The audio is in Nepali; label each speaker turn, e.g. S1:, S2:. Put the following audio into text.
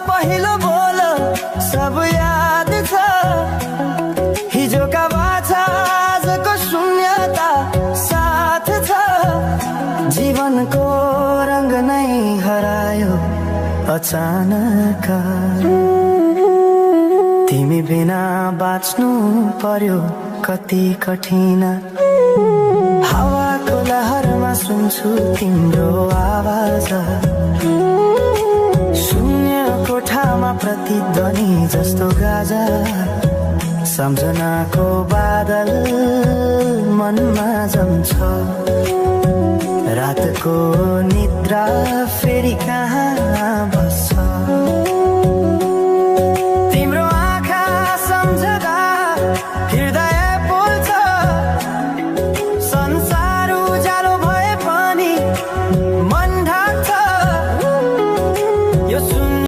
S1: पहिलो बोल सब याद छ, हिजोका बाछा आजको शून्यता साथ छ। जीवनको रंग नै हरायो अचानक, तिमी बिना बाँच्नु पर्यो कति कठिन। हावाको लहरमा सुन्छु तिम्रो आवाज, शून्य कोठामा प्रतिध्वनि जस्तो गाजा। सम्झनाको बादल मनमा जम्छ, रातको निद्रा फेरि कहाँ